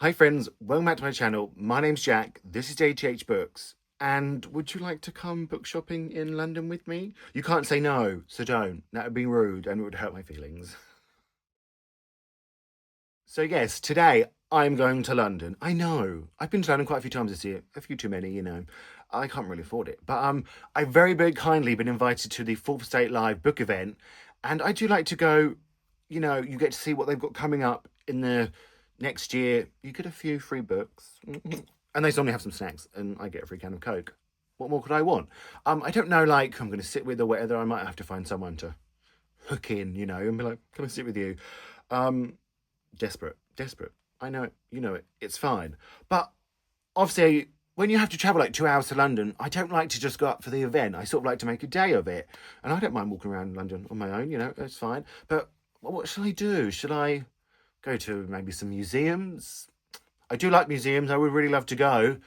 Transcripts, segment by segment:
Hi friends, welcome back to my channel. My name's Jack, this is Jthbooks, and would you like to come book shopping in London with me? You can't say no, so don't. That would be rude and it would hurt my feelings. So yes, today I'm going to London. I know, I've been to London quite a few times this year, a few too many, you know. I can't really afford it, but I've very kindly been invited to the 4th Estate Live book event, and I do like to go. You know, you get to see what they've got coming up in the next year. You get a few free books, and they normally have some snacks, and I get a free can of Coke. What more could I want? I don't know, like, I'm going to sit with or whatever. I might have to find someone to hook in, you know, and be like, come and sit with you. Desperate. I know it, you know it. It's fine. But obviously, when you have to travel like 2 hours to London, I don't like to just go up for the event. I sort of like to make a day of it. And I don't mind walking around London on my own, you know, it's fine. But what should I do? Should I go to maybe some museums? I do like museums. I would really love to go.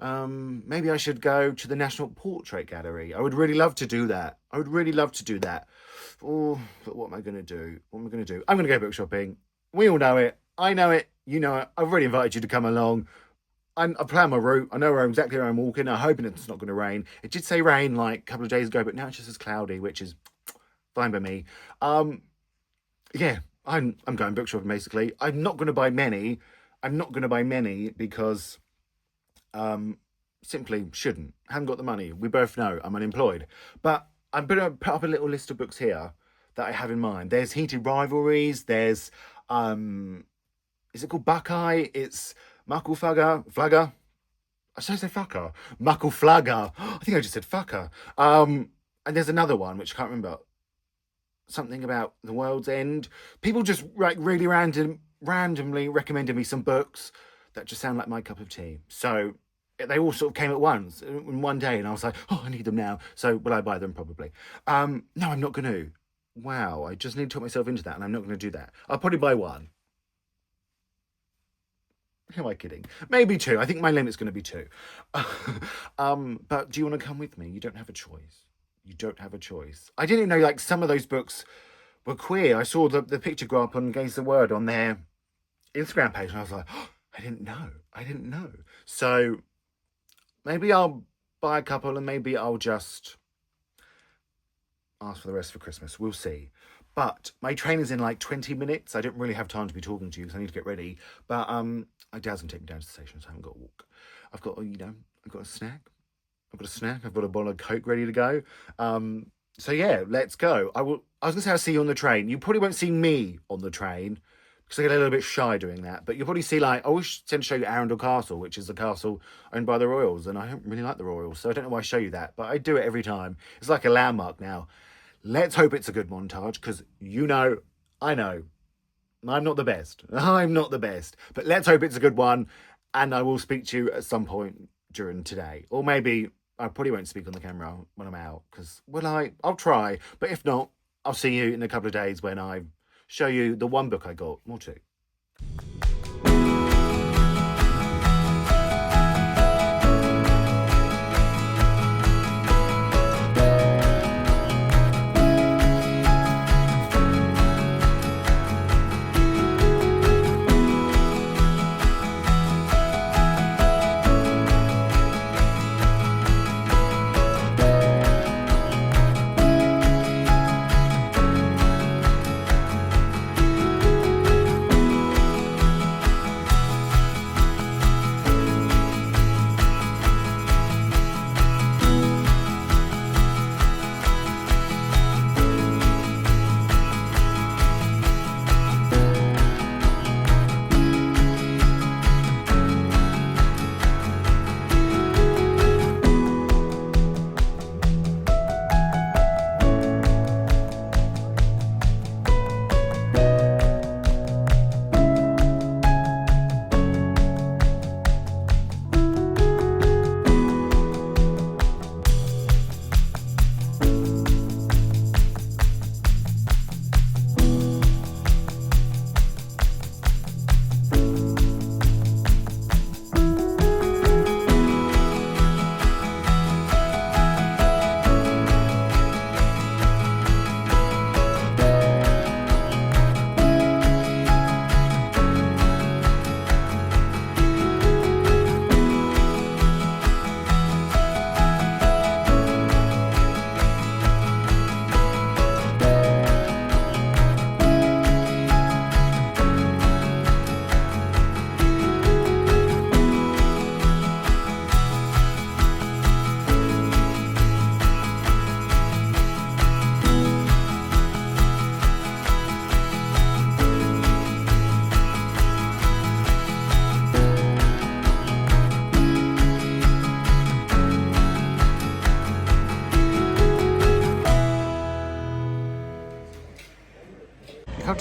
Maybe I should go to the National Portrait Gallery. I would really love to do that. Oh, but what am I going to do? I'm going to go book shopping. We all know it. I know it. You know it. I've already invited you to come along. I plan my route. I know exactly where I'm walking. I'm hoping it's not going to rain. It did say rain like a couple of days ago, but now it's just as cloudy, which is fine by me. Yeah, I'm going book shopping basically. I'm not going to buy many. Because simply shouldn't. Haven't got the money. We both know I'm unemployed. But I'm going to put up a little list of books here that I have in mind. There's Heated Rivalries. There's is it called Buckeye? It's Muckle Flugger. Should I say fucker? Muckle Flugger. I think I just said fucker. And there's another one which I can't remember. Something about the world's end. People just like really randomly recommended me some books that just sound like my cup of tea. So they all sort of came at once in one day, and I was like, oh, I need them now. So will I buy them? Probably. No, I'm not going to. Wow, I just need to talk myself into that, and I'm not going to do that. I'll probably buy one. Who am I kidding? Maybe two. I think my limit's going to be two. But do you want to come with me? You don't have a choice. I didn't even know, like, some of those books were queer. I saw the picture go up on Gaze the Word on their Instagram page, and I was like, oh, I didn't know. So maybe I'll buy a couple, and maybe I'll just ask for the rest for Christmas. We'll see. But my train is in like 20 minutes. I don't really have time to be talking to you because I need to get ready. But my dad's going to take me down to the station, so I haven't got to walk. I've got a snack. I've got a bottle of Coke ready to go. So yeah, let's go. I was going to say I'll see you on the train. You probably won't see me on the train because I get a little bit shy doing that. But you'll probably see, like, I always tend to show you Arundel Castle, which is the castle owned by the Royals. And I don't really like the Royals, so I don't know why I show you that. But I do it every time. It's like a landmark now. Let's hope it's a good montage because, you know, I know I'm not the best. But let's hope it's a good one. And I will speak to you at some point during today. Or maybe I probably won't speak on the camera when I'm out because, well, I'll try. But if not, I'll see you in a couple of days when I show you the one book I got, or two.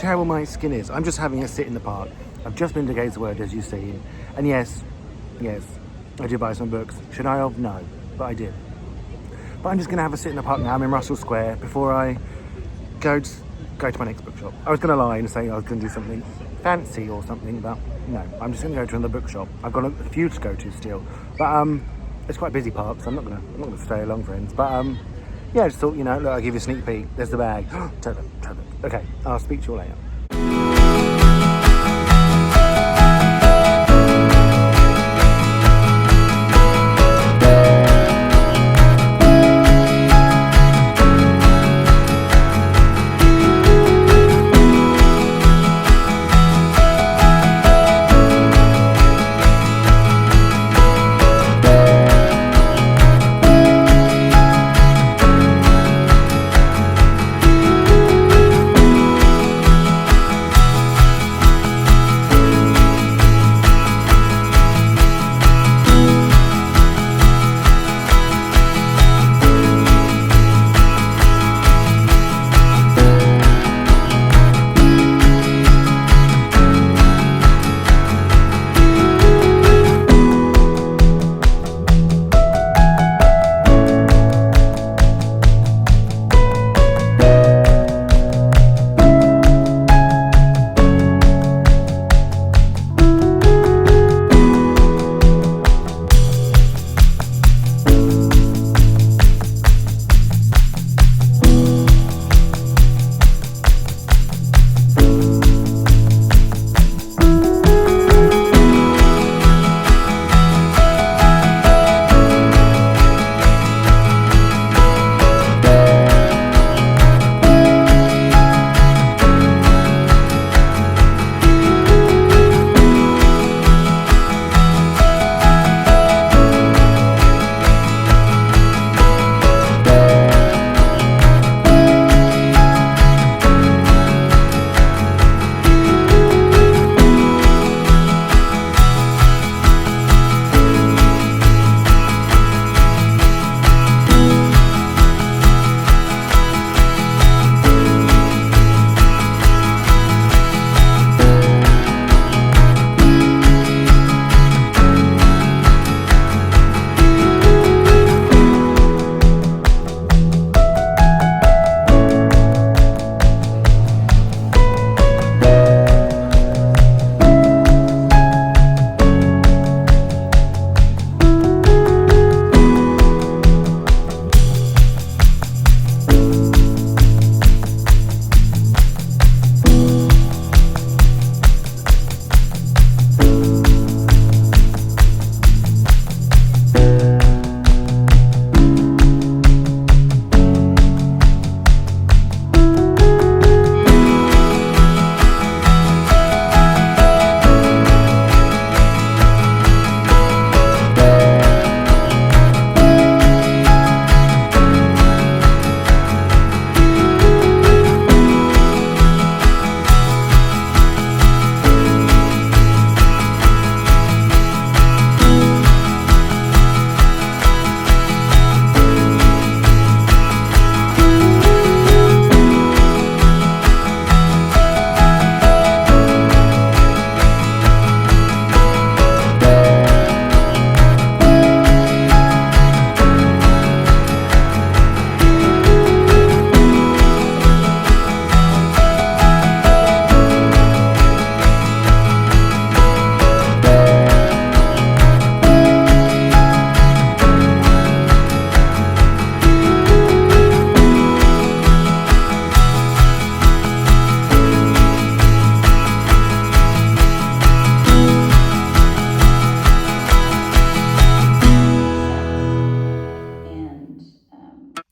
terrible my skin is. I'm just having a sit in the park. I've just been to Gateswood, as you've seen. And yes, I did buy some books. Should I have? No, but I did. But I'm just going to have a sit in the park now. I'm in Russell Square before I go to my next bookshop. I was going to lie and say I was going to do something fancy or something, but no. I'm just going to go to another bookshop. I've got a few to go to still. But it's quite a busy park, so I'm not going to stay long, friends. But yeah, I just thought, look, I'll give you a sneak peek. There's the bag. Totally. Okay, I'll speak to you all later.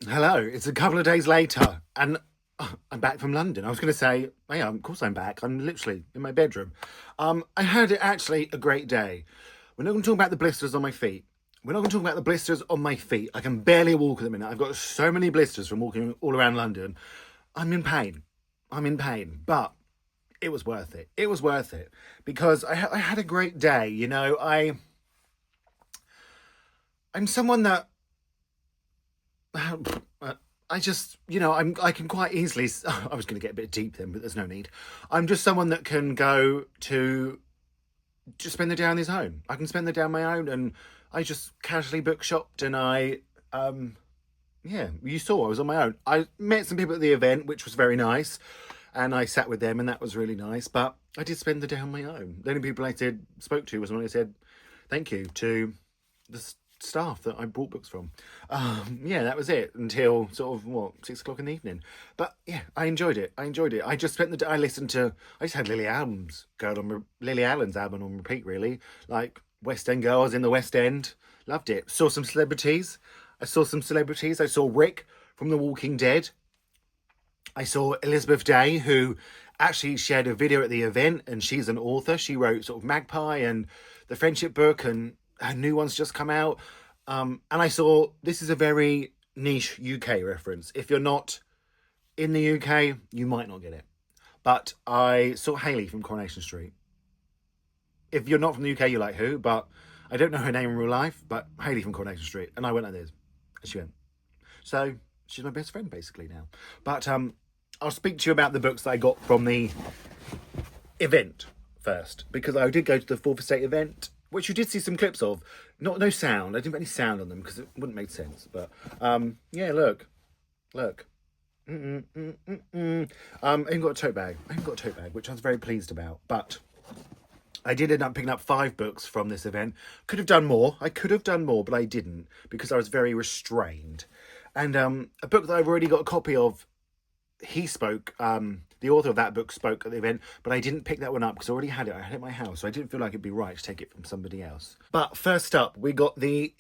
Hello, it's a couple of days later, and I'm back from London. I was going to say, oh yeah, of course I'm back. I'm literally in my bedroom. I had actually a great day. We're not going to talk about the blisters on my feet. We're not going to talk about the blisters on my feet. I can barely walk at the minute. I've got so many blisters from walking all around London. I'm in pain, but it was worth it. It was worth it because I had a great day. You know, I'm someone that I I just, I can quite easily, I was going to get a bit deep then, but there's no need. I'm just someone that can go to just spend the day on his own. I can spend the day on my own, and I just casually book shopped, and yeah, you saw I was on my own. I met some people at the event, which was very nice, and I sat with them, and that was really nice, but I did spend the day on my own. The only people I spoke to was when I said thank you to the staff that I bought books from. Yeah, that was it until sort of 6 o'clock in the evening. But yeah, I enjoyed it. I just spent the day. I just had Lily Allen's album on repeat. Really, like West End girls in the West End. Loved it. Saw some celebrities. I saw Rick from The Walking Dead. I saw Elizabeth Day, who actually shared a video at the event, and she's an author. She wrote sort of Magpie and The Friendship Book, and her new one's just come out. And I saw, this is a very niche UK reference. If you're not in the UK, you might not get it. But I saw Hayley from Coronation Street. If you're not from the UK, you're like, who? But I don't know her name in real life, but Hayley from Coronation Street. And I went like this. And she went. So she's my best friend basically now. But I'll speak to you about the books that I got from the event first, because I did go to the Fourth Estate event, which you did see some clips of. No sound. I didn't put any sound on them because it wouldn't make sense. But yeah, look. I even got a tote bag. Which I was very pleased about. But I did end up picking up 5 books from this event. Could have done more. But I didn't because I was very restrained. And a book that I've already got a copy of, he spoke, the author of that book spoke at the event, but I didn't pick that one up because I already had it. I had it at my house, so I didn't feel like it'd be right to take it from somebody else. But first up, we got the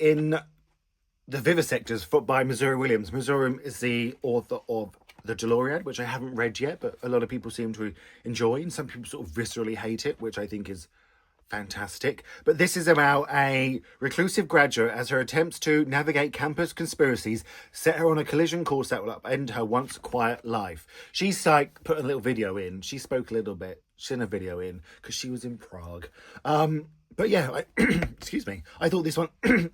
Vivisectors by Missouri Williams. Missouri is the author of The DeLorean, which I haven't read yet, but a lot of people seem to enjoy, and some people sort of viscerally hate it, which I think is fantastic. But this is about a reclusive graduate as her attempts to navigate campus conspiracies set her on a collision course that will upend her once quiet life. She's like put a little video in. She spoke a little bit. She sent a video in because she was in Prague. But yeah, excuse me. I thought this one. I'm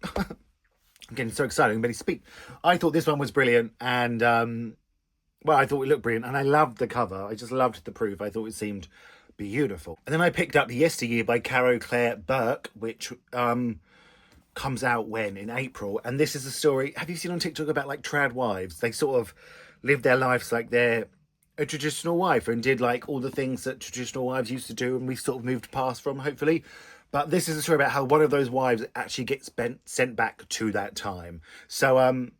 getting so excited. I'm ready to speak. I thought this one was brilliant, and well, I thought it looked brilliant, and I loved the cover. I just loved the proof. I thought it seemed beautiful. And then I picked up Yesteryear by Caro Claire Burke, which comes out in April. And this is a story, have you seen on TikTok about like trad wives? They sort of live their lives like they're a traditional wife and did like all the things that traditional wives used to do, and we've sort of moved past from, hopefully. But this is a story about how one of those wives actually gets sent back to that time. So I'm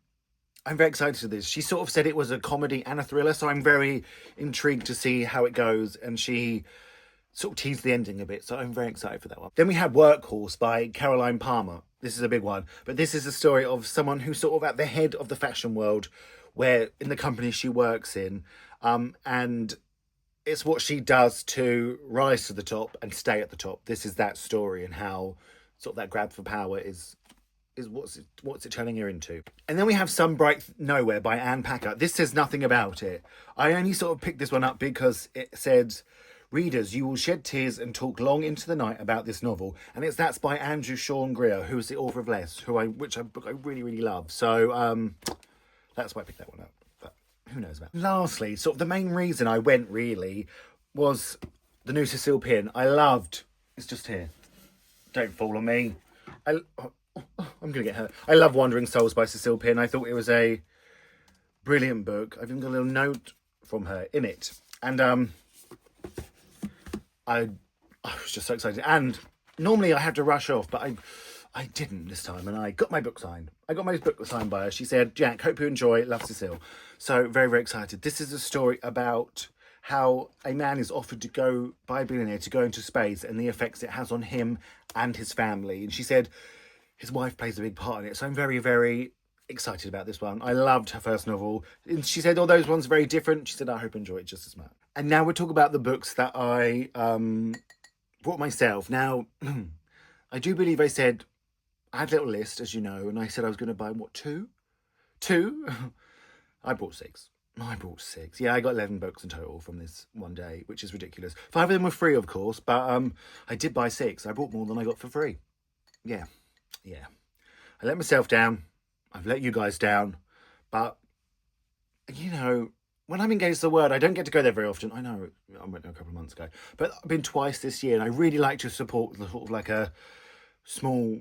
very excited for this. She sort of said it was a comedy and a thriller, so I'm very intrigued to see how it goes. And she sort of teased the ending a bit, so I'm very excited for that one. Then we had Workhorse by Caroline Palmer. This is a big one, but this is a story of someone who's sort of at the head of the fashion world, where in the company she works in, and it's what she does to rise to the top and stay at the top. This is that story, and how sort of that grab for power is what's it turning her into. And then we have Some Bright Nowhere by Anne Packer. This says nothing about it. I only sort of picked this one up because it said, readers, you will shed tears and talk long into the night about this novel. And that's by Andrew Sean Greer, who is the author of Less, which I really, really love. So that's why I picked that one up. But who knows about it. Lastly, sort of the main reason I went really was the new Cecile Pin. I loved, it's just here. Don't fall on me. I'm going to get hurt. I love Wandering Souls by Cecile Pin. I thought it was a brilliant book. I've even got a little note from her in it. And I was just so excited. And normally I had to rush off, but I didn't this time. And I got my book signed. I got my book signed by her. She said, Jack, hope you enjoy. Love, Cecile. So very, very excited. This is a story about how a man is offered to go by a billionaire to go into space and the effects it has on him and his family. And she said his wife plays a big part in it. So I'm very, very excited about this one. I loved her first novel. And she said, those ones are very different. She said, I hope you enjoy it just as much. And now we'll talk about the books that I bought myself. Now, I do believe I said, I had a little list, as you know, and I said I was going to buy, two? I bought 6. Yeah, I got 11 books in total from this one day, which is ridiculous. 5 of them were free, of course, but I did buy 6. I bought more than I got for free. Yeah. I let myself down. I've let you guys down, but you know, when I'm engaged to the word, I don't get to go there very often. I know I went there a couple of months ago, but I've been twice this year, and I really like to support the sort of like a small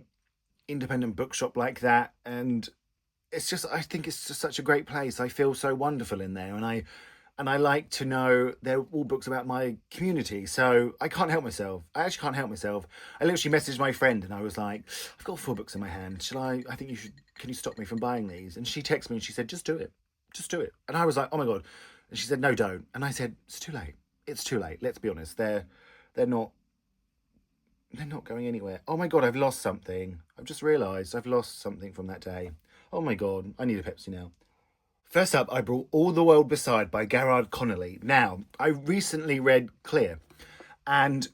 independent bookshop like that. And it's just, I think it's just such a great place. I feel so wonderful in there, and I like to know they're all books about my community. So I can't help myself. I actually can't help myself. I literally messaged my friend and I was like, I've got 4 books in my hand. I think you should, can you stop me from buying these? And she texted me and she said, just do it. Just do it. And I was like, oh my God. And she said, no, don't. And I said, it's too late. It's too late. Let's be honest. They're not going anywhere. Oh my God, I've lost something. I've just realised I've lost something from that day. Oh my God, I need a Pepsi now. First up, I brought All the World Beside by Gerard Connolly. Now, I recently read Clear and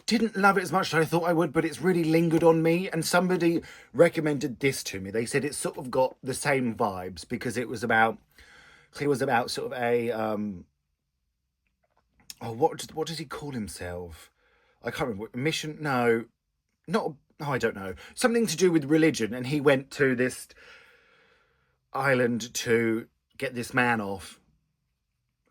didn't love it as much as I thought I would, but it's really lingered on me. And somebody recommended this to me. They said it's sort of got the same vibes because Clear was about sort of a, what does he call himself? I can't remember. Mission? No, not. Oh, I don't know. Something to do with religion. And he went to this island to get this man off.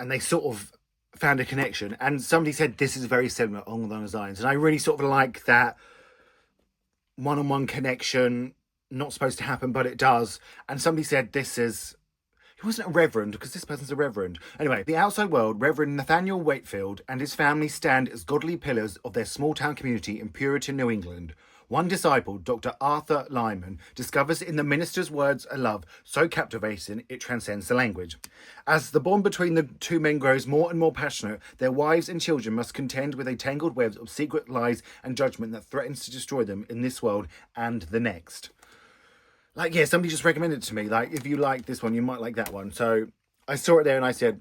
And they sort of found a connection. And somebody said this is very similar along those lines. And I really sort of like that one-on-one connection. Not supposed to happen, but it does. And somebody said this is... He wasn't a reverend, because this person's a reverend. Anyway, the outside world, Reverend Nathaniel Wakefield and his family stand as godly pillars of their small-town community in Puritan New England. One disciple, Dr. Arthur Lyman, discovers in the minister's words a love so captivating it transcends the language. As the bond between the two men grows more and more passionate, their wives and children must contend with a tangled web of secret lies and judgment that threatens to destroy them in this world and the next. Like, yeah, somebody just recommended it to me. Like, if you like this one, you might like that one. So I saw it there and I said,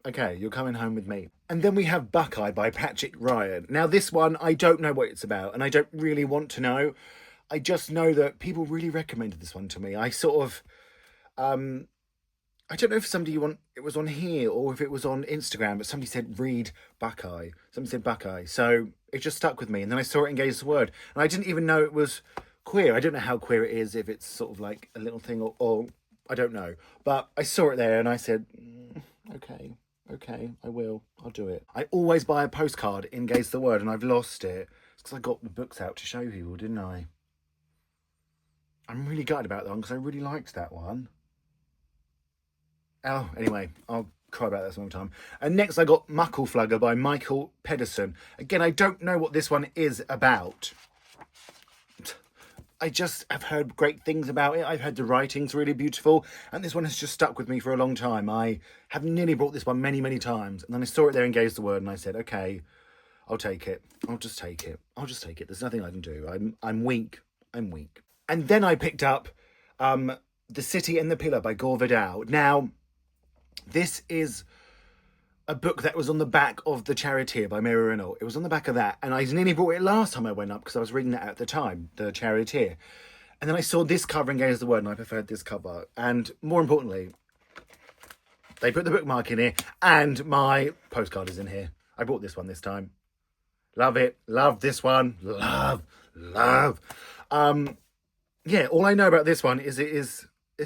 okay, you're coming home with me. And then we have Buckeye by Patrick Ryan. Now, this one, I don't know what it's about, and I don't really want to know. I just know that people really recommended this one to me. I sort of, I don't know if it was on here or if it was on Instagram, but somebody said, read Buckeye. Somebody said Buckeye. So it just stuck with me. And then I saw it in Gaze the Word. And I didn't even know it was queer. I don't know how queer it is, if it's sort of like a little thing or I don't know. But I saw it there and I said, okay, I'll do it. I always buy a postcard in Gaze the Word and I've lost it. It's because I got the books out to show people, didn't I? I'm really gutted about that one because I really liked that one. Oh, anyway, I'll cry about that some other time. And next I got Muckleflugger by Michael Pedersen. Again, I don't know what this one is about. I just have heard great things about it. I've heard the writing's really beautiful, and this one has just stuck with me for a long time. I have nearly brought this one many, many times, and then I saw it there in Gaze the Word, and I said, okay, I'll take it. I'll just take it. There's nothing I can do. I'm weak. And then I picked up The City and the Pillar by Gore Vidal. Now, this is a book that was on the back of The Charioteer by Mary Renault. It was on the back of that, and I nearly bought it last time I went up because I was reading that at the time, The Charioteer. And then I saw this cover and Gaze the Word, and I preferred this cover. And more importantly, they put the bookmark in here, and my postcard is in here. I bought this one this time. Love it. Love this one. Love. Yeah, all I know about this one is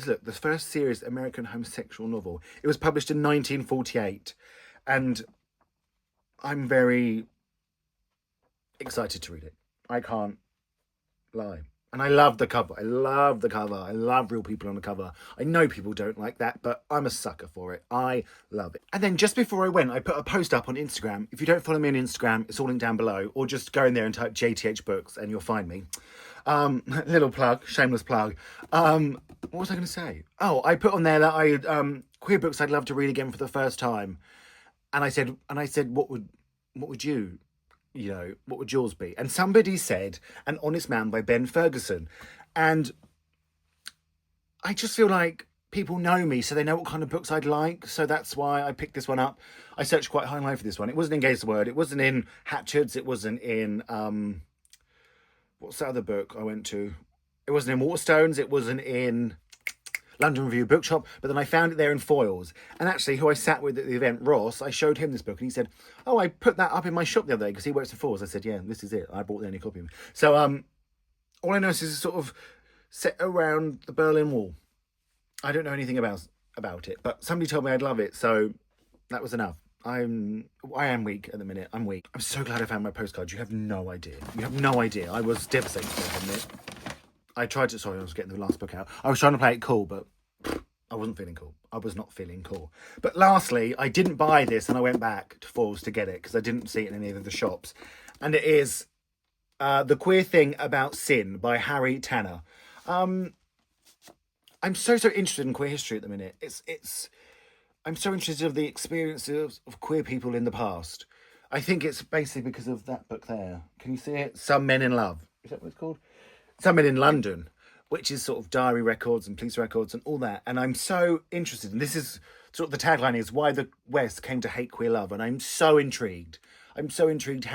look, the first serious American homosexual novel. It was published in 1948. And I'm very excited to read it. I can't lie. And I love the cover. I love real people on the cover. I know people don't like that, but I'm a sucker for it. I love it. And then just before I went, I put a post up on Instagram. If you don't follow me on Instagram, it's all linked down below. Or just go in there and type Jthbooks and you'll find me. Little plug, shameless plug. What was I going to say? Oh, I put on there that queer books I'd love to read again for the first time. And I said, what would yours be? And somebody said An Honest Man by Ben Ferguson. And I just feel like people know me, so they know what kind of books I'd like. So that's why I picked this one up. I searched quite high and low for this one. It wasn't in Gaze the Word. It wasn't in Hatchards. It wasn't in, what's that other book I went to? It wasn't in Waterstones. It wasn't in London Review Bookshop, but then I found it there in Foyles. And actually, who I sat with at the event, Ross, I showed him this book, and he said, oh, I put that up in my shop the other day, because he works at Foyles. I said, yeah, this is it. I bought the only copy of it. So, all I know is it's sort of set around the Berlin Wall. I don't know anything about it, but somebody told me I'd love it, so that was enough. I am weak at the minute. I'm weak. I'm so glad I found my postcard. You have no idea. You have no idea. I was devastated when I found it. I tried to. Sorry, I was getting the last book out. I was trying to play it cool, but I wasn't feeling cool. I was not feeling cool. But lastly, I didn't buy this, and I went back to Falls to get it because I didn't see it in any of the shops. And it is The Queer Thing About Sin by Harry Tanner. I'm so interested in queer history at the minute. I'm so interested in the experiences of queer people in the past. I think it's basically because of that book there. Can you see it? Some Men in Love. Is that what it's called? Some Men in London, which is sort of diary records and police records and all that. And I'm so interested. And this is sort of the tagline is why the West came to hate queer love. And I'm so intrigued. I'm so intrigued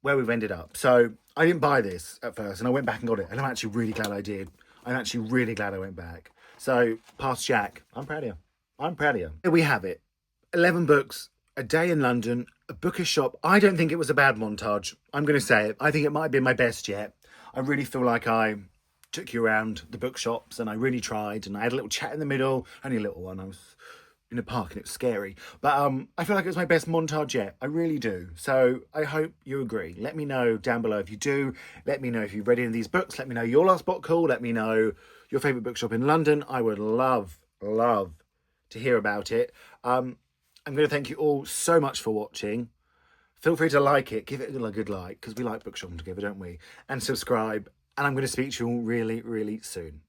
where we've ended up. So I didn't buy this at first and I went back and got it. And I'm actually really glad I did. I'm actually really glad I went back. So, past Jack, I'm proud of you. I'm proud of you. Here we have it. 11 books, a day in London, a bookish shop. I don't think it was a bad montage. I'm going to say it. I think it might have been my best yet. I really feel like I took you around the bookshops and I really tried. And I had a little chat in the middle. Only a little one. I was in a park and it was scary. But I feel like it was my best montage yet. I really do. So I hope you agree. Let me know down below if you do. Let me know if you've read any of these books. Let me know your last book haul. Let me know your favourite bookshop in London. I would love to hear about it. I'm going to thank you all so much for watching. Feel free to like it. Give it a good like because we like bookshopping together, don't we? And subscribe. And I'm going to speak to you all really soon.